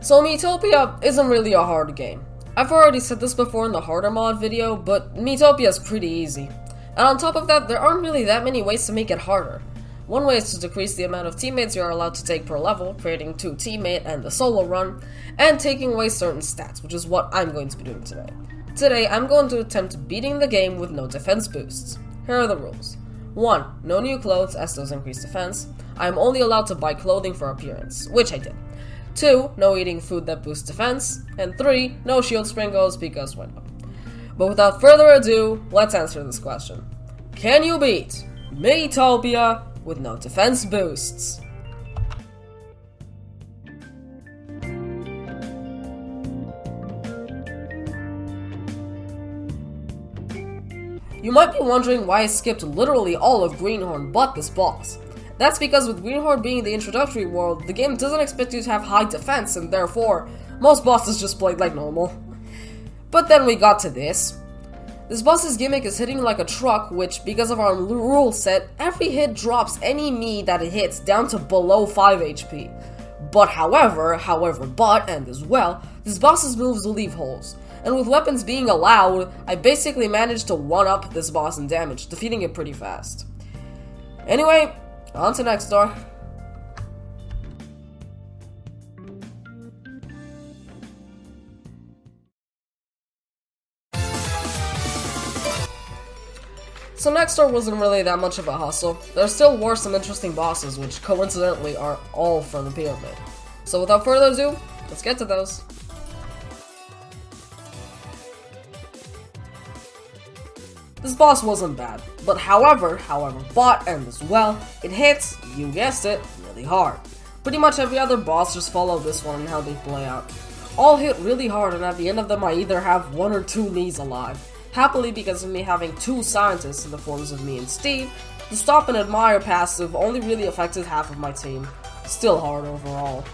So Miitopia isn't really a hard game. I've already said this before in the harder mod video, but Miitopia is pretty easy. And on top of that, there aren't really that many ways to make it harder. One way is to decrease the amount of teammates you are allowed to take per level, creating 2 teammate and the solo run, and taking away certain stats, which is what I'm going to be doing today. Today, I'm going to attempt beating the game with no defense boosts. Here are the rules. 1. No new clothes, as those increase defense. I am only allowed to buy clothing for appearance, which I did. 2. No eating food that boosts defense. And 3. No shield sprinkles, because why not? But without further ado, let's answer this question. Can you beat Miitopia with no defense boosts? You might be wondering why I skipped literally all of Greenhorn but this boss. That's because with Greenhorn being the introductory world, the game doesn't expect you to have high defense, and therefore, most bosses just played like normal. But then we got to this. This boss's gimmick is hitting like a truck, which, because of our rule set, every hit drops any me that it hits down to below 5 HP. But however, and as well, this boss's moves leave holes. And with weapons being allowed, I basically managed to 1-up this boss in damage, defeating it pretty fast. Anyway, on to next door. So next door wasn't really that much of a hustle. There still were some interesting bosses, which coincidentally are all from the pyramid. So without further ado, let's get to those. This boss wasn't bad, but however, and as well, it hits, you guessed it, really hard. Pretty much every other boss just follow this one and how they play out. All hit really hard, and at the end of them I either have 1 or 2 me's alive. Happily, because of me having 2 scientists in the forms of me and Steve, the stop and admire passive only really affected half of my team. Still hard overall.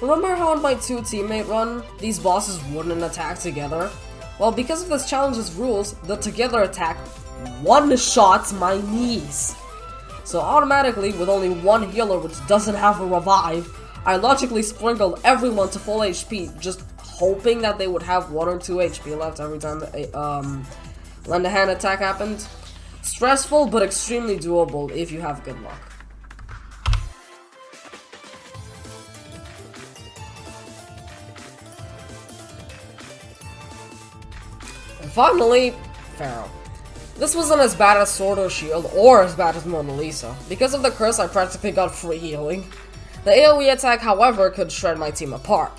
Remember how on my 2 teammate run, these bosses wouldn't attack together? Well, because of this challenge's rules, the together attack one-shots my knees. So automatically, with only 1 healer which doesn't have a revive, I logically sprinkled everyone to full HP, just hoping that they would have 1 or 2 HP left every time the lend a hand attack happened. Stressful, but extremely doable if you have good luck. And finally, Pharaoh. This wasn't as bad as Sword or Shield, or as bad as Mona Lisa. Because of the curse, I practically got free healing. The AoE attack, however, could shred my team apart.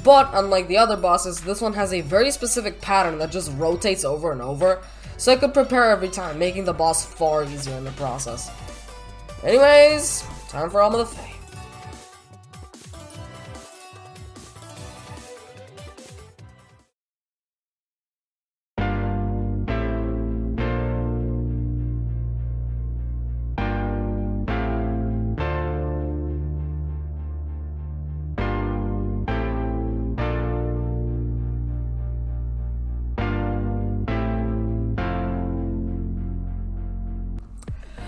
But, unlike the other bosses, this one has a very specific pattern that just rotates over and over, so I could prepare every time, making the boss far easier in the process. Anyways, time for Alma the Fae.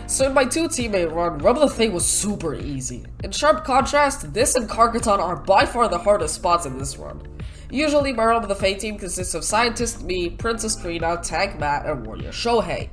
So in my 2 teammate run, Rub the Fae was super easy. In sharp contrast, this and Karkaton are by far the hardest spots in this run. Usually my Rub the Fae team consists of Scientist me, Princess Krina, Tank Matt, and Warrior Shohei.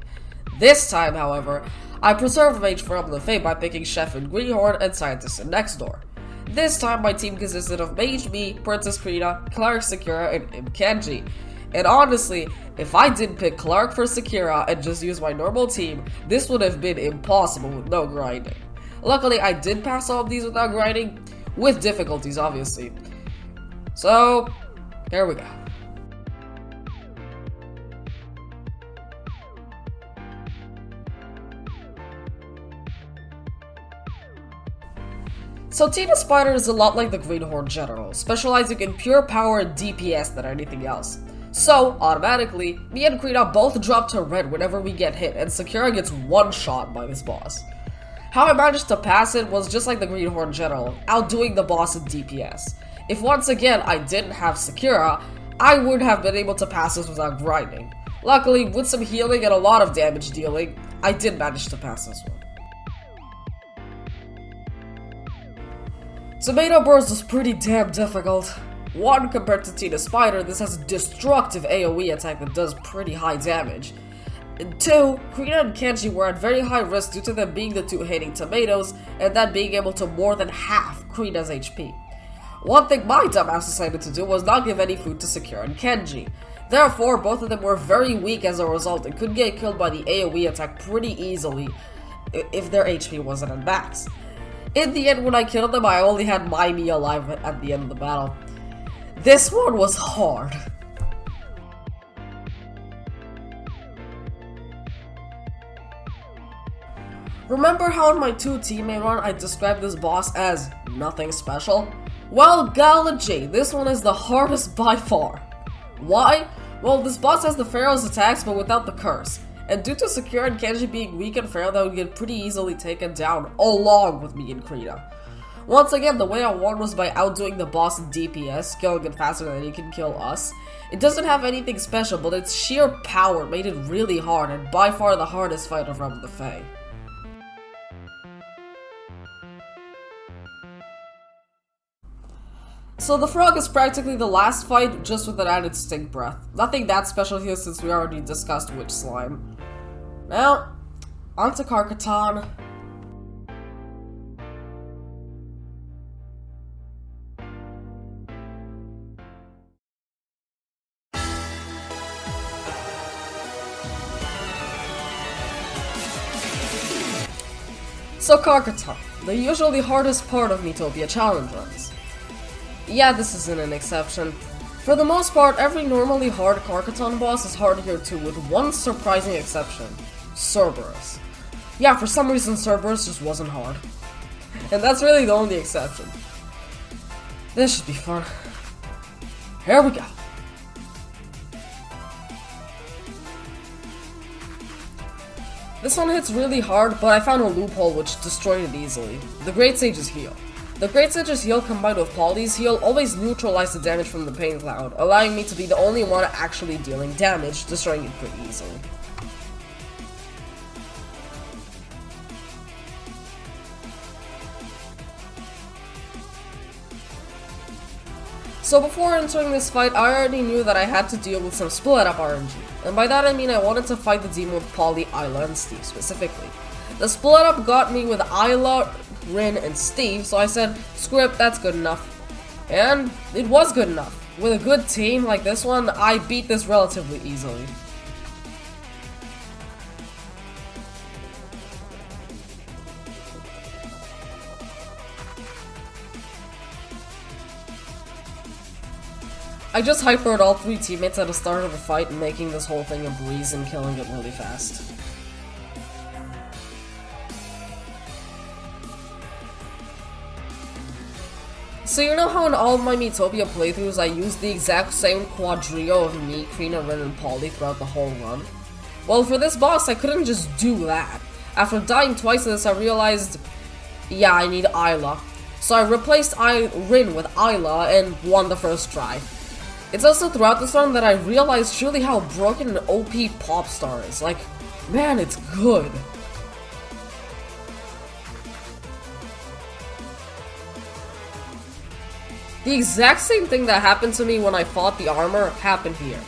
This time, however, I preserved Mage for Rub the Fae by picking Chef and Greenhorn and Scientist in next door. This time my team consisted of Mage me, Princess Krina, Clark Sakura, and Imkenji. And honestly, if I didn't pick Clark for Sakura and just use my normal team, this would have been impossible with no grinding. Luckily, I did pass all of these without grinding, with difficulties obviously. So, here we go. So Tina Spider is a lot like the Greenhorn General, specializing in pure power and DPS than anything else. So, automatically, me and Krina both drop to red whenever we get hit, and Sakura gets one-shot by this boss. How I managed to pass it was just like the Greenhorn General, outdoing the boss in DPS. If once again I didn't have Sakura, I would have been able to pass this without grinding. Luckily, with some healing and a lot of damage dealing, I did manage to pass this one. Tomato Burst is pretty damn difficult. 1. Compared to Tina Spider, this has a destructive AoE attack that does pretty high damage. And 2. Krina and Kenji were at very high risk due to them being the two hating tomatoes, and that being able to more than half Krina's HP. One thing my dumbass decided to do was not give any food to Sakura and Kenji. Therefore, both of them were very weak as a result and could get killed by the AoE attack pretty easily if their HP wasn't at max. In the end, when I killed them, I only had my me alive at the end of the battle. This one was hard. Remember how in my 2 teammate run I described this boss as nothing special? Well, Galagy, this one is the hardest by far. Why? Well, this boss has the Pharaoh's attacks but without the curse. And due to Sakura and Kenji being weak and Pharaoh, that would get pretty easily taken down, along with me and Krina. Once again, the way I won was by outdoing the boss in DPS, killing it faster than he can kill us. It doesn't have anything special, but its sheer power made it really hard, and by far the hardest fight of Realm of the Fae. So the frog is practically the last fight, just with an added stink breath. Nothing that special here since we already discussed Witch Slime. Now, onto Karkaton. So Karkaton, the usually hardest part of Miitopia challenge runs. Yeah, this isn't an exception. For the most part, every normally hard Karkaton boss is hard here too, with one surprising exception. Cerberus. Yeah, for some reason Cerberus just wasn't hard. And that's really the only exception. This should be fun. Here we go. This one hits really hard, but I found a loophole which destroyed it easily. The Great Sage's heal. The Great Sage's heal combined with Polly's heal always neutralized the damage from the Pain Cloud, allowing me to be the only one actually dealing damage, destroying it pretty easily. So before entering this fight, I already knew that I had to deal with some split up RNG, and by that I mean I wanted to fight the demon with Polly, Isla, and Steve specifically. The split up got me with Isla, Rin, and Steve, so I said, screw it, that's good enough. And it was good enough. With a good team like this one, I beat this relatively easily. I just hypered all 3 teammates at the start of the fight, making this whole thing a breeze and killing it really fast. So you know how in all of my Miitopia playthroughs I used the exact same quadrio of me, Krina, Rin, and Polly throughout the whole run? Well, for this boss I couldn't just do that. After dying twice of this I realized, yeah, I need Isla. So I replaced Rin with Isla and won the first try. It's also throughout this run that I realized truly how broken an OP Popstar is. Like, man, it's good. The exact same thing that happened to me when I fought the armor happened here.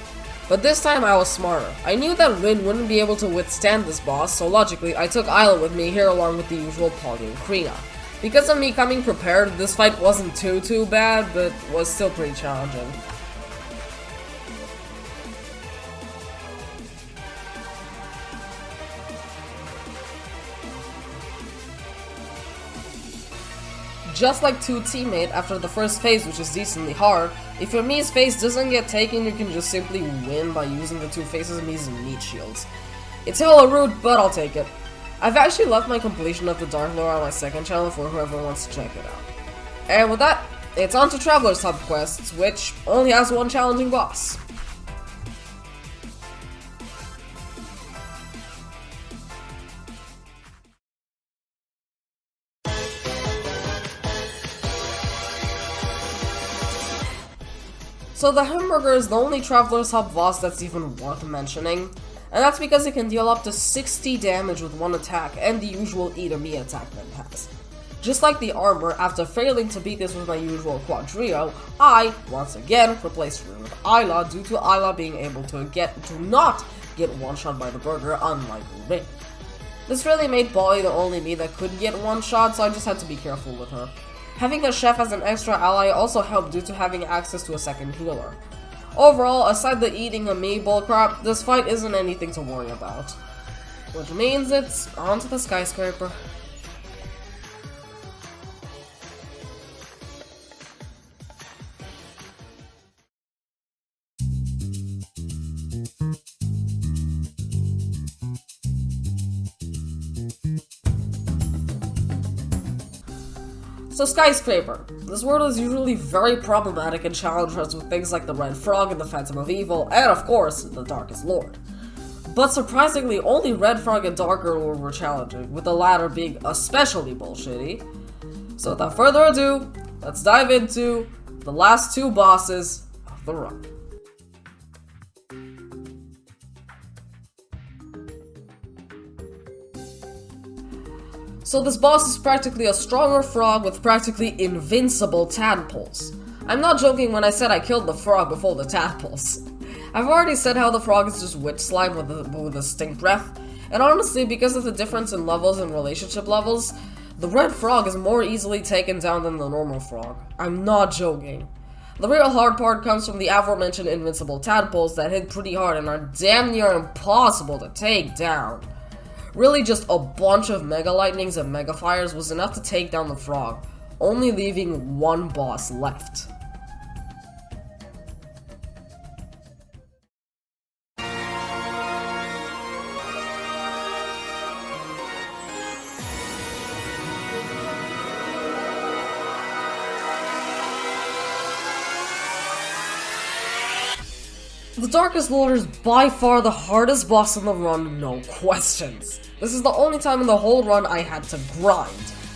But this time I was smarter. I knew that Rin wouldn't be able to withstand this boss, so logically I took Isla with me here along with the usual Polly and Krina. Because of me coming prepared, this fight wasn't too bad, but was still pretty challenging. Just like 2 teammate, after the first phase, which is decently hard, if your Mii's phase doesn't get taken, you can just simply win by using the 2 phases Mii's meat shields. It's hella rude, but I'll take it. I've actually left my completion of the Dark Lore on my second channel for whoever wants to check it out. And with that, it's on to Traveler's Hub quests, which only has 1 challenging boss. So the Hamburger is the only Traveler's Hub boss that's even worth mentioning, and that's because it can deal up to 60 damage with 1 attack, and the usual Eat a Me attack that it has. Just like the armor, after failing to beat this with my usual Quadrio, I, once again, replaced Rin with Ayla due to Ayla being able to not get one-shot by the burger, unlike Rin. This really made Polly the only me that could get one-shot, so I just had to be careful with her. Having a chef as an extra ally also helped due to having access to a second healer. Overall, aside the eating a me bullcrap, this fight isn't anything to worry about. Which means it's on to the Skyscraper. So Skyscraper. This world is usually very problematic and challenges us with things like the Red Frog and the Phantom of Evil, and of course, the Darkest Lord. But surprisingly, only Red Frog and Darker Lord were challenging, with the latter being especially bullshitty. So without further ado, let's dive into the last two bosses of the run. So this boss is practically a stronger frog with practically invincible tadpoles. I'm not joking when I said I killed the frog before the tadpoles. I've already said how the frog is just witch slime with a stink breath, and honestly, because of the difference in levels and relationship levels, the red frog is more easily taken down than the normal frog. I'm not joking. The real hard part comes from the aforementioned invincible tadpoles that hit pretty hard and are damn near impossible to take down. Really, just a bunch of Mega Lightnings and Mega Fires was enough to take down the frog, only leaving one boss left. The Darkest Lord is by far the hardest boss in the run, no questions. This is the only time in the whole run I had to grind.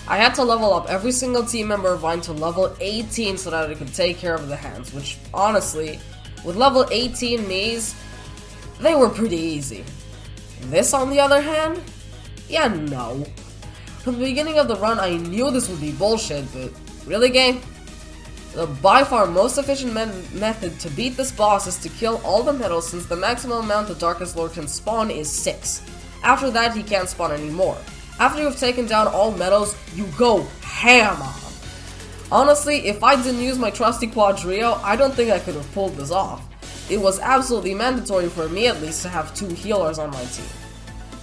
I had to level up every single team member of mine to level 18 so that I could take care of the hands, which honestly, with level 18 Miis, they were pretty easy. This on the other hand? Yeah, no. From the beginning of the run I knew this would be bullshit, but really game? The by far most efficient method to beat this boss is to kill all the medals, since the maximum amount the Darkest Lord can spawn is 6. After that, he can't spawn anymore. After you've taken down all medals, you go ham on them. Honestly, if I didn't use my trusty Quadrio, I don't think I could have pulled this off. It was absolutely mandatory for me at least to have 2 healers on my team.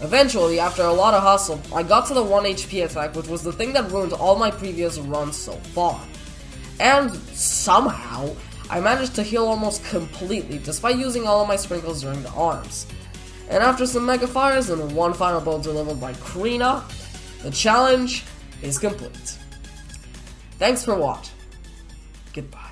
Eventually, after a lot of hustle, I got to the 1 HP attack, which was the thing that ruined all my previous runs so far. And somehow, I managed to heal almost completely despite using all of my sprinkles during the arms. And after some Mega Fires and one final blow delivered by Krina, the challenge is complete. Thanks for watching. Goodbye.